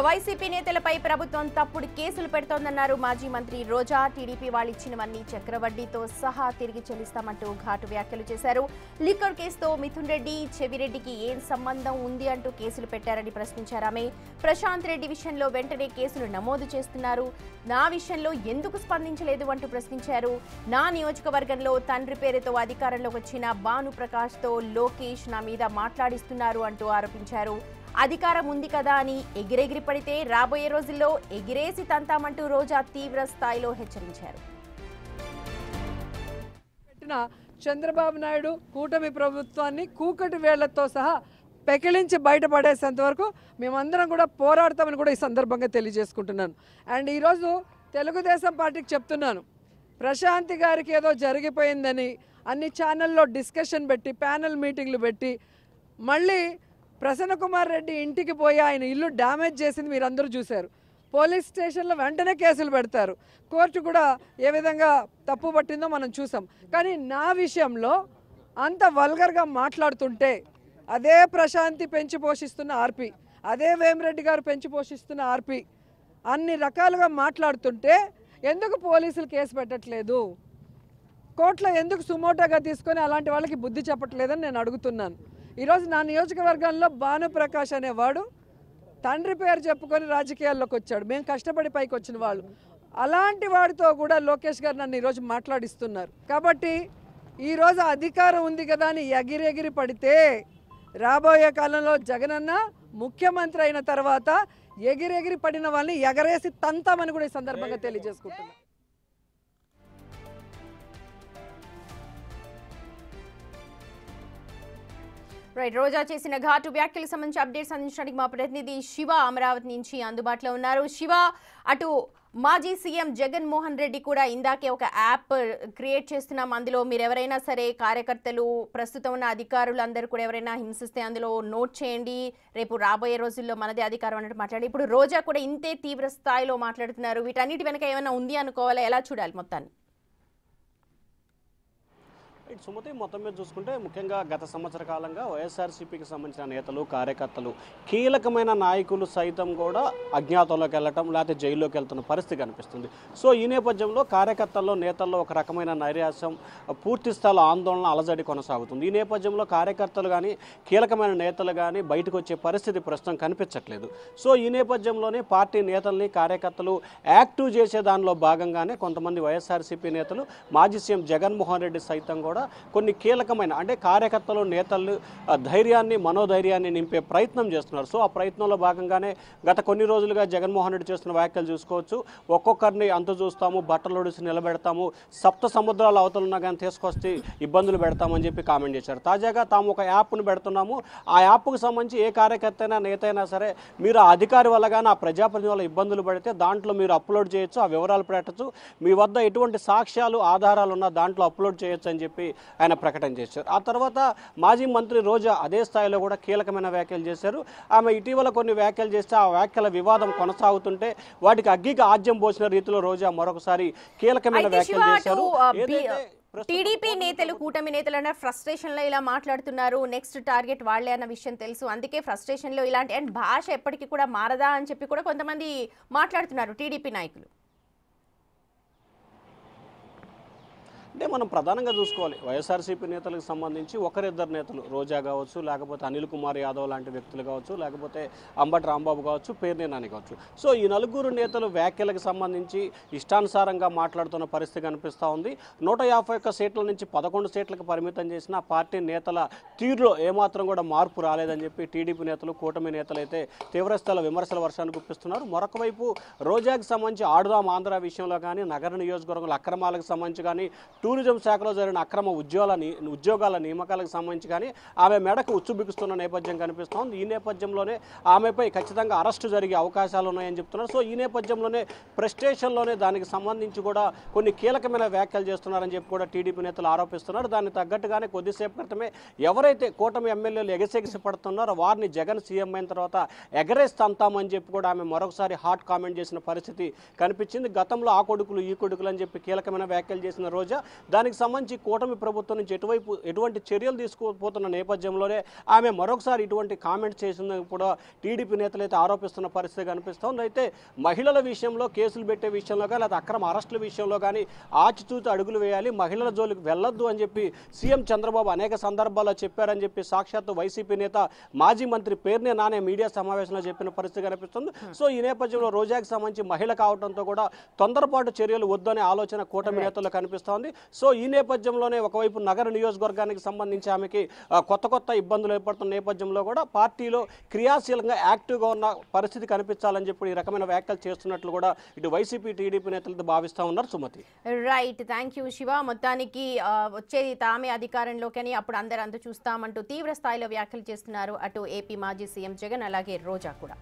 YCP నేతలపై ప్రభుత్వం తప్పుడు కేసులు పెడుతోందన్నారు మాజీ మంత్రి రోజా. టీడీపీ వాళ్ళు ఇచ్చినవన్నీ చక్రవడ్డీతో సహా తిరిగి చెల్లిస్తామంటూ ఘాటు వ్యాఖ్యలు చేశారు. లిక్కర్ కేసుతో మిథున్ రెడ్డి, చెవిరెడ్డికి ఏం సంబంధం ఉంది అంటూ కేసులు పెట్టారని ప్రశ్నించారు ఆమె. ప్రశాంత్ రెడ్డి విషయంలో వెంటనే కేసులు నమోదు చేస్తున్నారు, నా విషయంలో ఎందుకు స్పందించలేదు అంటూ ప్రశ్నించారు. నా నియోజకవర్గంలో తండ్రి పేరుతో అధికారంలోకి వచ్చిన భానుప్రకాష్తో లోకేష్ నా మీద మాట్లాడిస్తున్నారు అంటూ ఆరోపించారు. అధికారం ఉంది కదా అని ఎగిరెగిరి పడితే రాబోయే రోజుల్లో ఎగిరేసి తంతామంటూ రోజా తీవ్ర స్థాయిలో హెచ్చరించారు. చంద్రబాబు నాయుడు కూటమి ప్రభుత్వాన్ని కూకటి వేళ్లతో సహా పెకిలించి బయటపడేసేంత వరకు మేమందరం కూడా పోరాడతామని కూడా ఈ సందర్భంగా తెలియజేసుకుంటున్నాను. అండ్ ఈరోజు తెలుగుదేశం పార్టీకి చెప్తున్నాను, ప్రశాంతి గారికి ఏదో జరిగిపోయిందని అన్ని ఛానల్లో డిస్కషన్ పెట్టి ప్యానెల్ మీటింగ్లు పెట్టి మళ్ళీ ప్రసన్న కుమార్ రెడ్డి ఇంటికి పోయి ఆయన ఇల్లు డ్యామేజ్ చేసింది మీరందరూ చూశారు. పోలీస్ స్టేషన్లో వెంటనే కేసులు పెడతారు. కోర్టు కూడా ఏ విధంగా తప్పు పట్టిందో మనం చూసాం. కానీ నా విషయంలో అంత వల్గర్గా మాట్లాడుతుంటే అదే ప్రశాంతి పెంచి పోషిస్తున్న ఆర్పి, అదే వేమిరెడ్డి గారు పెంచి పోషిస్తున్న ఆర్పి అన్ని రకాలుగా మాట్లాడుతుంటే ఎందుకు పోలీసులు కేసు పెట్టట్లేదు, కోర్టులో ఎందుకు సుమోటోగా తీసుకొని అలాంటి వాళ్ళకి బుద్ధి చెప్పట్లేదని నేను అడుగుతున్నాను. ఈరోజు నా నియోజకవర్గంలో భానుప్రకాష్ అనేవాడు తండ్రి పేరు చెప్పుకొని రాజకీయాల్లోకి వచ్చాడు. మేము కష్టపడి పైకి వచ్చిన వాళ్ళు. అలాంటి వాడితో కూడా లోకేష్ గారు నన్ను ఈరోజు మాట్లాడిస్తున్నారు. కాబట్టి ఈరోజు అధికారం ఉంది కదా అని ఎగిరెగిరి పడితే రాబోయే కాలంలో జగనన్న ముఖ్యమంత్రి అయిన తర్వాత ఎగిరెగిరి పడిన వాళ్ళని ఎగరేసి తంతామని కూడా ఈ సందర్భంగా తెలియజేసుకుంటున్నాను. రైట్, రోజా చేసిన ఘాటు వ్యాఖ్యలకు సంబంధించి అప్డేట్స్ అందించడానికి మా ప్రతినిధి శివ అమరావతి నుంచి అందుబాటులో ఉన్నారు. శివ, అటు మాజీ సీఎం జగన్మోహన్ రెడ్డి కూడా ఇందాకే ఒక యాప్ క్రియేట్ చేస్తున్నాం, అందులో మీరు ఎవరైనా సరే కార్యకర్తలు, ప్రస్తుతం ఉన్న అధికారులు అందరూ కూడా ఎవరైనా హింసిస్తే అందులో నోట్ చేయండి, రేపు రాబోయే రోజుల్లో మనదే అధికారం అన్నట్టు మాట్లాడి ఇప్పుడు రోజా కూడా ఇంతే తీవ్ర స్థాయిలో మాట్లాడుతున్నారు. వీటన్నిటి వెనక ఏమైనా ఉంది అనుకోవాలా, ఎలా చూడాలి మొత్తాన్ని? సుమతి, మొత్తం మీద చూసుకుంటే ముఖ్యంగా గత సంవత్సర కాలంగా వైఎస్ఆర్సీపీకి సంబంధించిన నేతలు, కార్యకర్తలు, కీలకమైన నాయకులు సైతం కూడా అజ్ఞాతంలోకి వెళ్ళటం లేకపోతే జైల్లోకి వెళ్తున్న పరిస్థితి కనిపిస్తుంది. సో ఈ నేపథ్యంలో కార్యకర్తల్లో, నేతల్లో ఒక రకమైన నైరాశ్యం, పూర్తి స్థాయిలో ఆందోళన, అలజడి కొనసాగుతుంది. ఈ నేపథ్యంలో కార్యకర్తలు కానీ, కీలకమైన నేతలు కానీ బయటకు వచ్చే పరిస్థితి ప్రస్తుతం కనిపించట్లేదు. సో ఈ నేపథ్యంలోనే పార్టీ నేతల్ని, కార్యకర్తలు యాక్టివ్ చేసే దానిలో భాగంగానే కొంతమంది వైఎస్ఆర్సీపీ నేతలు, మాజీ సీఎం జగన్మోహన్ రెడ్డి సైతం కూడా కొన్ని కీలకమైన అంటే కార్యకర్తలు, నేతలు ధైర్యాన్ని, మనోధైర్యాన్ని నింపే ప్రయత్నం చేస్తున్నారు. సో ఆ ప్రయత్నంలో భాగంగానే గత కొన్ని రోజులుగా జగన్మోహన్ రెడ్డి చేస్తున్న వ్యాఖ్యలు చూసుకోవచ్చు. ఒక్కొక్కరిని అంత చూస్తాము, బట్టలు ఒడిసి నిలబెడతాము, సప్త సముద్రాల అవతలున్నా కానీ తీసుకొస్తే ఇబ్బందులు పెడతామని చెప్పి కామెంట్ చేశారు. తాజాగా తాము ఒక యాప్ను పెడుతున్నాము, ఆ యాప్కు సంబంధించి ఏ కార్యకర్త అయినా, నేత అయినా సరే మీరు ఆ అధికారి వల్ల కానీ, ఆ ప్రజాప్రతినిధి వల్ల ఇబ్బందులు పడితే దాంట్లో మీరు అప్లోడ్ చేయొచ్చు, ఆ వివరాలు పెట్టచ్చు, మీ వద్ద ఎటువంటి సాక్ష్యాలు, ఆధారాలు ఉన్నా దాంట్లో అప్లోడ్ చేయొచ్చు అని చెప్పి ఆయన ప్రకటన చేశారు. ఆ తర్వాత మాజీ మంత్రి రోజా అదే స్థాయిలో కూడా కీలకమైన వ్యాఖ్యలు చేశారు. ఆమె ఇటీవల కొన్ని వ్యాఖ్యలు చేస్తే ఆ వ్యాఖ్యల వివాదం కొనసాగుతుంటే వాటికి అగ్గికి ఆజ్యం పోసిన రీతిలో రోజా మరొకసారి కీలకమైన వ్యాఖ్యలు చేశారు. టీడీపీ నేతలు, కూటమి నేతలు అన్న ఫ్రస్ట్రేషన్ లో ఇలా మాట్లాడుతున్నారు, నెక్స్ట్ టార్గెట్ వాళ్లే అన్న విషయం తెలుసు, అందుకే ఫ్రస్ట్రేషన్ లో ఇలాంటి అండ్ భాష ఎప్పటికీ కూడా మారదా అని చెప్పి కూడా కొంతమంది మాట్లాడుతున్నారు టీడీపీ నాయకులు. అంటే మనం ప్రధానంగా చూసుకోవాలి, వైఎస్ఆర్సీపీ నేతలకు సంబంధించి ఒకరిద్దరు నేతలు, రోజా కావచ్చు, లేకపోతే అనిల్ కుమార్ యాదవ్ లాంటి వ్యక్తులు కావచ్చు, లేకపోతే అంబటి రాంబాబు కావచ్చు, పేర్ని నాని కావచ్చు. సో ఈ నలుగురు నేతలు వ్యాఖ్యలకు సంబంధించి ఇష్టానుసారంగా మాట్లాడుతున్న పరిస్థితి కనిపిస్తూ ఉంది. 151 సీట్ల నుంచి 11 సీట్లకు పరిమితం చేసిన పార్టీ నేతల తీరులో ఏమాత్రం కూడా మార్పు రాలేదని చెప్పి టీడీపీ నేతలు, కూటమి నేతలు అయితే తీవ్రస్థాయిలో విమర్శల వర్షాన్ని గుప్పిస్తున్నారు. మరొక వైపు రోజాకి సంబంధించి ఆడుదాం ఆంధ్ర విషయంలో కానీ, నగర నియోజకవర్గంలో అక్రమాలకు సంబంధించి కానీ, టూరిజం శాఖలో జరిగిన అక్రమ ఉద్యోగాల నియామకాలకు సంబంధించి కానీ ఆమె మెడకు ఉచ్చు బిగుస్తున్న నేపథ్యం కనిపిస్తోంది. ఈ నేపథ్యంలోనే ఆమెపై ఖచ్చితంగా అరెస్టు జరిగే అవకాశాలు ఉన్నాయని చెప్తున్నారు. సో ఈ నేపథ్యంలోనే ప్రెస్టేషన్లోనే దానికి సంబంధించి కూడా కొన్ని కీలకమైన వ్యాఖ్యలు చేస్తున్నారని చెప్పి కూడా టీడీపీ నేతలు ఆరోపిస్తున్నారు. దానికి తగ్గట్టుగానే కొద్దిసేపు క్రితమే ఎవరైతే కూటమి ఎమ్మెల్యేలు ఎగసెగిసి పడుతున్నారో వారిని జగన్ సీఎం అయిన తర్వాత ఎగరేస్తామని చెప్పి కూడా ఆమె మరొకసారి హాట్ కామెంట్ చేసిన పరిస్థితి కనిపించింది. గతంలో ఆ కొడుకులు, ఈ కొడుకులు అని చెప్పి కీలకమైన వ్యాఖ్యలు చేసిన రోజా దానికి సంబంధించి కూటమి ప్రభుత్వం నుంచి ఎటువంటి చర్యలు తీసుకోపోతున్న నేపథ్యంలోనే ఆమె మరొకసారి ఇటువంటి కామెంట్స్ చేసిందని కూడా టీడీపీ నేతలు అయితే ఆరోపిస్తున్న పరిస్థితి కనిపిస్తోంది. అయితే మహిళల విషయంలో కేసులు పెట్టే విషయంలో కానీ లేదా అక్రమ అరెస్టుల విషయంలో కానీ ఆచితూచి అడుగులు వేయాలి, మహిళల జోలికి వెళ్ళొద్దు అని చెప్పి సీఎం చంద్రబాబు అనేక సందర్భాల్లో చెప్పారని చెప్పి సాక్షాత్తు వైసీపీ నేత మాజీ మంత్రి పేర్ని నానే మీడియా సమావేశంలో చెప్పిన పరిస్థితి కనిపిస్తుంది. సో ఈ నేపథ్యంలో రోజాకి సంబంధించి మహిళ కావడంతో కూడా తొందరపాటు చర్యలు వద్దనే ఆలోచన కూటమి నేతల్లో కనిపిస్తోంది. సో ఈ నేపథ్యంలోనే ఒకవైపు నగర నియోజకవర్గానికి సంబంధించి ఆమెకి కొత్త ఇబ్బందులు ఏర్పడుతున్న నేపథ్యంలో కూడా పార్టీలో క్రియాశీలంగా యాక్టివ్గా ఉన్న పరిస్థితి కనిపించాలని చెప్పి ఈ రకమైన వ్యాఖ్యలు చేస్తున్నట్లు కూడా ఇటు వైసీపీ టీడీపీ నేతలతో భావిస్తూ ఉన్నారు. Sumathi, right, thank you Shiva. మొత్తానికి వచ్చేది తామే అధికారంలోకి అప్పుడు అందరూ చూస్తామంటూ తీవ్ర స్థాయిలో వ్యాఖ్యలు చేస్తున్నారు అటు ఏపీ మాజీ సీఎం జగన్ అలాగే రోజా కూడా.